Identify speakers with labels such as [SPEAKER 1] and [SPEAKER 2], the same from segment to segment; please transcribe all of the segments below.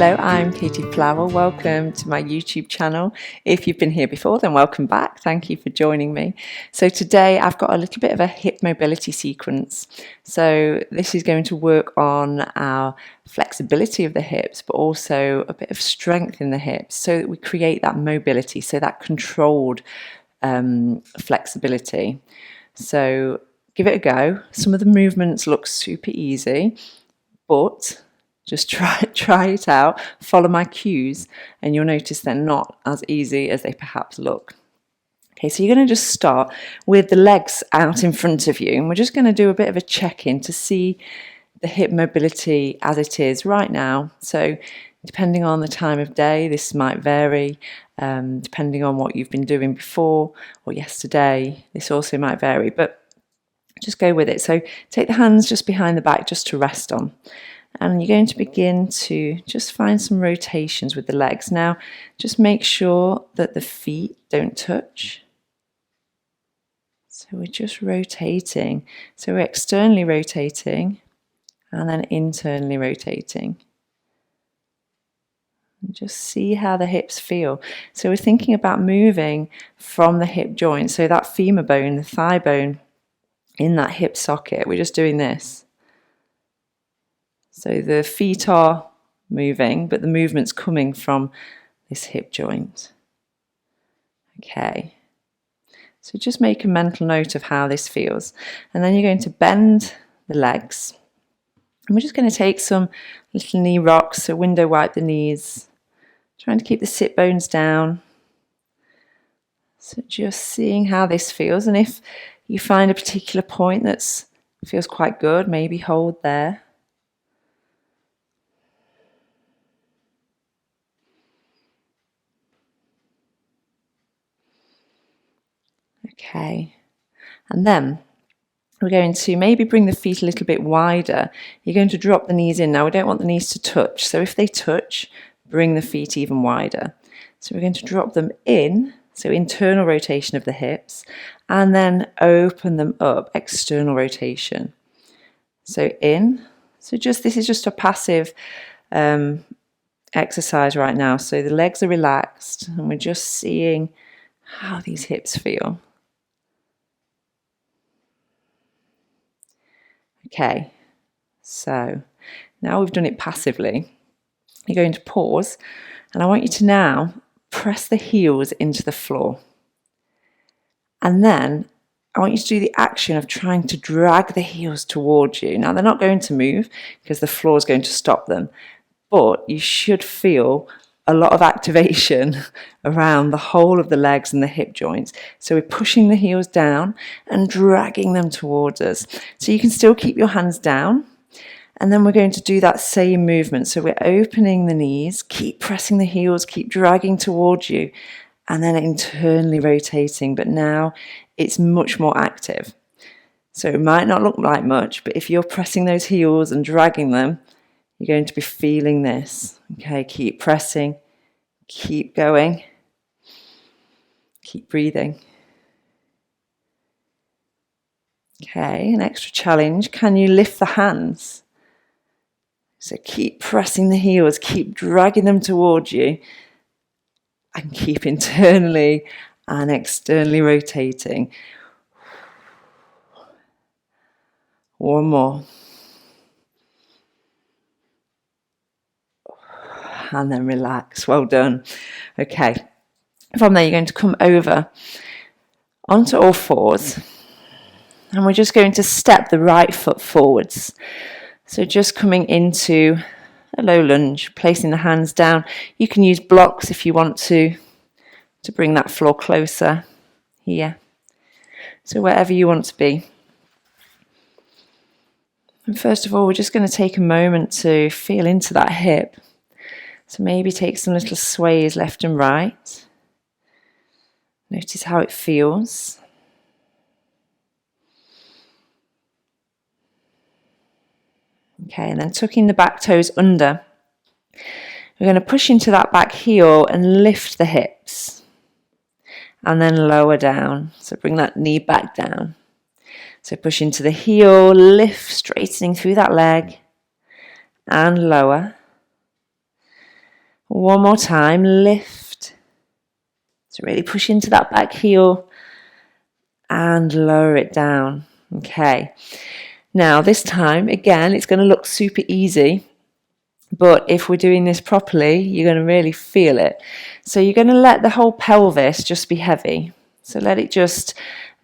[SPEAKER 1] Hello, I'm Katy Flower. Welcome to my YouTube channel. If you've been here before, then welcome back. Thank you for joining me. So today I've got a little bit of a hip mobility sequence. So this is going to work on our flexibility of the hips, but also a bit of strength in the hips so that we create that mobility, so that controlled flexibility. So give it a go. Some of the movements look super easy, but just try it out, follow my cues, and you'll notice they're not as easy as they perhaps look. Okay, so you're going to just start with the legs out in front of you, and we're just going to do a bit of a check-in to see the hip mobility as it is right now. So depending on the time of day, this might vary. Depending on what you've been doing before or yesterday, this also might vary, but just go with it. So take the hands just behind the back just to rest on. And you're going to begin to just find some rotations with the legs. Now, just make sure that the feet don't touch. So we're just rotating. So we're externally rotating and then internally rotating. And just see how the hips feel. So we're thinking about moving from the hip joint. So that femur bone, the thigh bone in that hip socket, we're just doing this. So the feet are moving, but the movement's coming from this hip joint. Okay. So just make a mental note of how this feels. And then you're going to bend the legs. And we're just going to take some little knee rocks, so window wipe the knees. Trying to keep the sit bones down. So just seeing how this feels. And if you find a particular point that feels quite good, maybe hold there. Okay, and then we're going to maybe bring the feet a little bit wider. You're going to drop the knees in. Now we don't want the knees to touch, so if they touch, bring the feet even wider. So we're going to drop them in, so internal rotation of the hips, and then open them up, external rotation. So in, so this is just a passive exercise right now. So the legs are relaxed, and we're just seeing how these hips feel. Okay, so now we've done it passively. You're going to pause, and I want you to now press the heels into the floor. And then I want you to do the action of trying to drag the heels towards you. Now they're not going to move because the floor is going to stop them, but you should feel a lot of activation around the whole of the legs and the hip joints. So we're pushing the heels down and dragging them towards us. So you can still keep your hands down. And then we're going to do that same movement. So we're opening the knees, keep pressing the heels, keep dragging towards you, and then internally rotating. But now it's much more active. So it might not look like much, but if you're pressing those heels and dragging them, you're going to be feeling this. Okay, keep pressing, keep going, keep breathing. Okay, an extra challenge. Can you lift the hands? So keep pressing the heels, keep dragging them towards you, and keep internally and externally rotating. One more. And then relax. Well done. Okay. From there, you're going to come over onto all fours. And we're just going to step the right foot forwards. So just coming into a low lunge, placing the hands down. You can use blocks if you want to bring that floor closer here. So wherever you want to be. And first of all, we're just going to take a moment to feel into that hip. So maybe take some little sways left and right. Notice how it feels. Okay, and then tucking the back toes under. We're going to push into that back heel and lift the hips. And then lower down. So bring that knee back down. So push into the heel, lift, straightening through that leg. And lower. One more time, lift. So really push into that back heel and lower it down. Okay. Now this time, again, it's going to look super easy, but if we're doing this properly, you're going to really feel it. So you're going to let the whole pelvis just be heavy. So let it just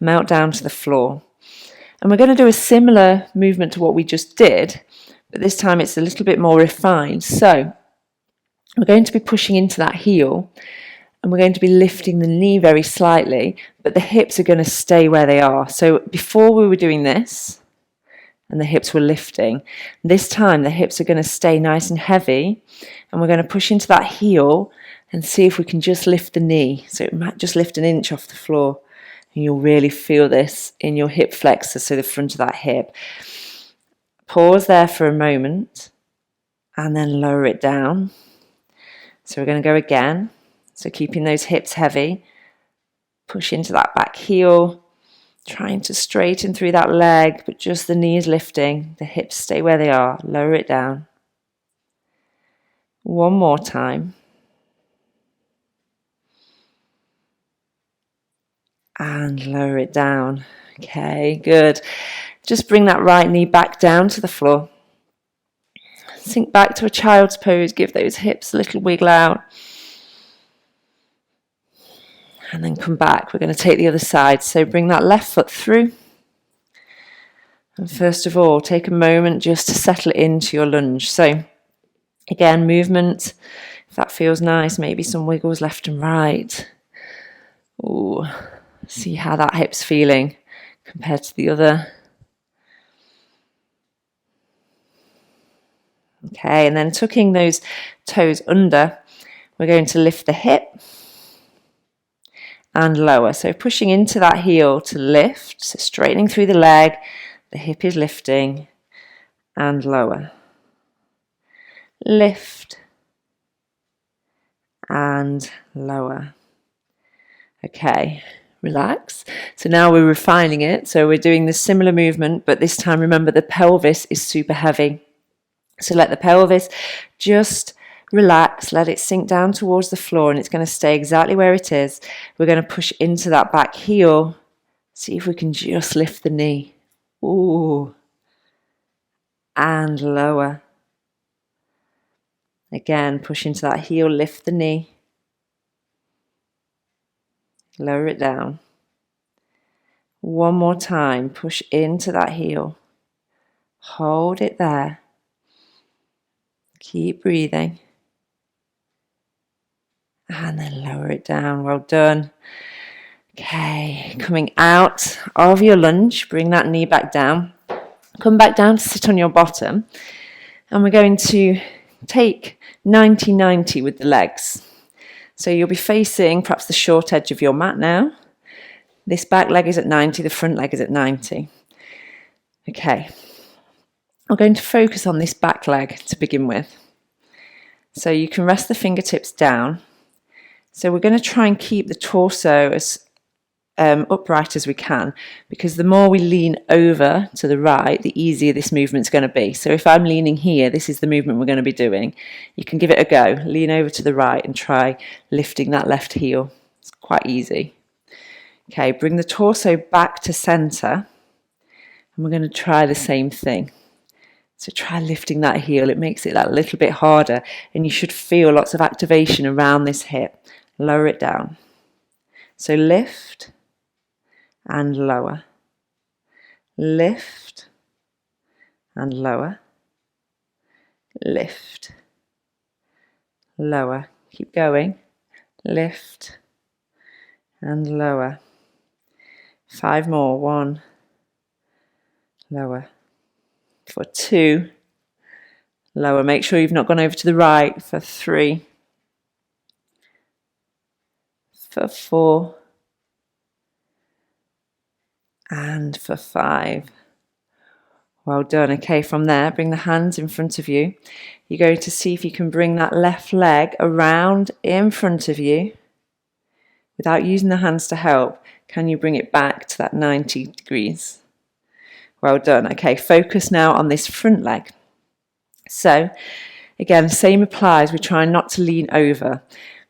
[SPEAKER 1] melt down to the floor. And we're going to do a similar movement to what we just did, but this time it's a little bit more refined. So we're going to be pushing into that heel, and we're going to be lifting the knee very slightly, but the hips are going to stay where they are. So before we were doing this, and the hips were lifting, this time the hips are going to stay nice and heavy, and we're going to push into that heel and see if we can just lift the knee. So it might just lift an inch off the floor, and you'll really feel this in your hip flexor, so the front of that hip. Pause there for a moment, and then lower it down. So we're going to go again. So keeping those hips heavy, push into that back heel, trying to straighten through that leg, but just the knees lifting, the hips stay where they are, lower it down. One more time. And lower it down. Okay, good. Just bring that right knee back down to the floor. Sink back to a child's pose, give those hips a little wiggle out. And then come back. We're going to take the other side. So bring that left foot through. And first of all, take a moment just to settle into your lunge. So again, movement. If that feels nice, maybe some wiggles left and right. Ooh, see how that hip's feeling compared to the other. Okay, and then tucking those toes under, we're going to lift the hip and lower. So pushing into that heel to lift, so straightening through the leg, the hip is lifting, and lower. Lift and lower. Okay, relax. So now we're refining it. So we're doing the similar movement, but this time remember the pelvis is super heavy. So let the pelvis just relax, let it sink down towards the floor, and it's going to stay exactly where it is. We're going to push into that back heel. See if we can just lift the knee. Ooh. And lower. Again, push into that heel, lift the knee. Lower it down. One more time, push into that heel. Hold it there. Keep breathing. And then lower it down. Well done. Okay, coming out of your lunge, bring that knee back down. Come back down to sit on your bottom. And we're going to take 90-90 with the legs. So you'll be facing perhaps the short edge of your mat now. This back leg is at 90, the front leg is at 90. Okay, we're going to focus on this back leg to begin with. So you can rest the fingertips down. So we're going to try and keep the torso as upright as we can, because the more we lean over to the right, the easier this movement's going to be. So if I'm leaning here, this is the movement we're going to be doing. You can give it a go. Lean over to the right and try lifting that left heel. It's quite easy. Okay, bring the torso back to center, and we're going to try the same thing. So try lifting that heel. It makes it that little bit harder, and you should feel lots of activation around this hip. Lower it down. So lift and lower. Lift and lower. Lift. Lower. Keep going. Lift and lower. 5 more. 1. Lower. For 2. Lower. Make sure you've not gone over to the right. For 3. For 4. And for 5. Well done. Okay, from there, bring the hands in front of you. You're going to see if you can bring that left leg around in front of you. Without using the hands to help, can you bring it back to that 90 degrees? Well done. Okay, focus now on this front leg. So Again, same applies. We're trying not to lean over.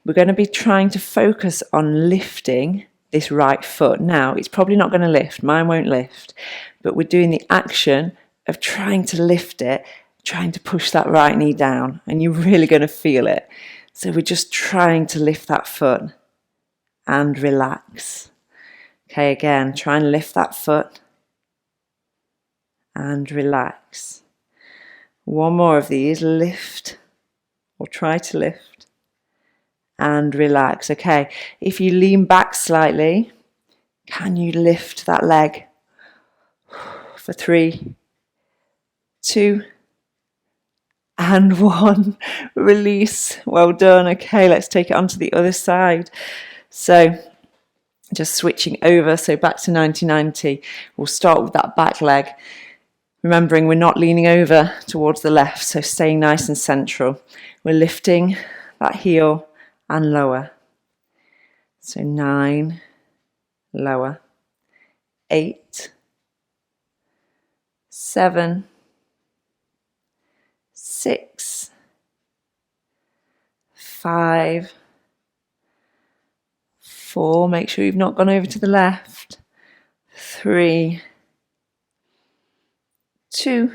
[SPEAKER 1] We're going to be trying to focus on lifting this right foot. Now, it's probably not going to lift. Mine won't lift. But we're doing the action of trying to lift it, trying to push that right knee down. And you're really going to feel it. So we're just trying to lift that foot and relax. Okay, again, try and lift that foot and relax. One more of these. Lift or try to lift and relax. Okay, if you lean back slightly, can you lift that leg for 3, 2, and 1. Release. Well done. Okay, let's take it onto the other side. So just switching over, so back to 90-90. We'll start with that back leg. Remembering we're not leaning over towards the left, so staying nice and central. We're lifting that heel and lower. So 9, lower. 8, 7, 6, 5, 4. Make sure you've not gone over to the left. 3, 2,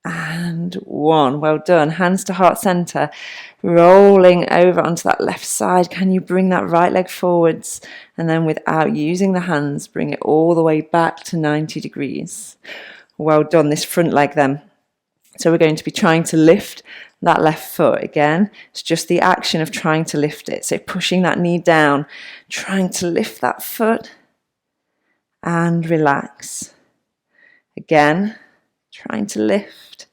[SPEAKER 1] and 1. Well done. Hands to heart center. Rolling over onto that left side. Can you bring that right leg forwards? And then without using the hands, bring it all the way back to 90 degrees. Well done. This front leg then. So we're going to be trying to lift that left foot again. It's just the action of trying to lift it. So pushing that knee down, trying to lift that foot and relax. Again, trying to lift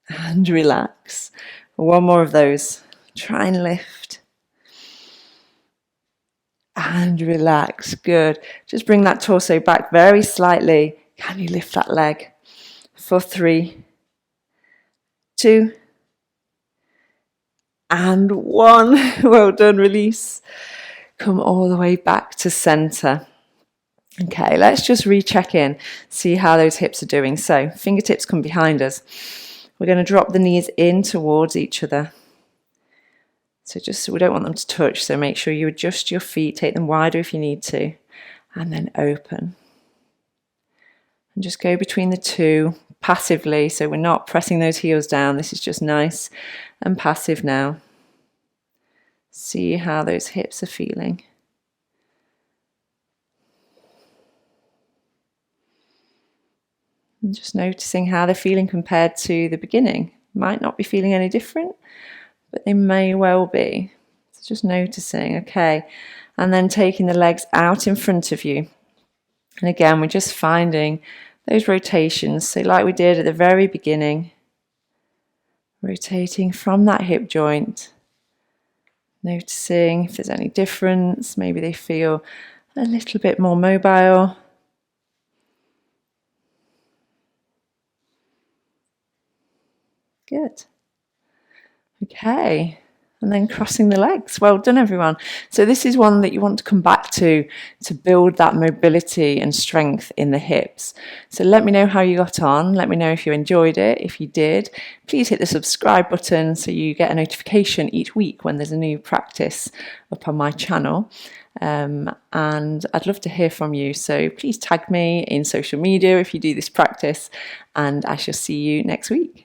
[SPEAKER 1] and relax. One more of those. Try and lift and relax. Good. Just bring that torso back very slightly. Can you lift that leg? For 3, 2, and 1. Well done. Release. Come all the way back to center. Okay, let's just recheck in, see how those hips are doing. So fingertips come behind us. We're going to drop the knees in towards each other. So we don't want them to touch, so make sure you adjust your feet, take them wider if you need to, and then open. And just go between the two passively, so we're not pressing those heels down. This is just nice and passive now. See how those hips are feeling. And just noticing how they're feeling compared to the beginning. Might not be feeling any different, but they may well be. So just noticing, okay. And then taking the legs out in front of you. And again, we're just finding those rotations. So like we did at the very beginning, rotating from that hip joint. Noticing if there's any difference. Maybe they feel a little bit more mobile. Good. Okay. And then crossing the legs. Well done, everyone. So this is one that you want to come back to build that mobility and strength in the hips. So let me know how you got on. Let me know if you enjoyed it. If you did, please hit the subscribe button so you get a notification each week when there's a new practice up on my channel. And I'd love to hear from you. So please tag me in social media if you do this practice, and I shall see you next week.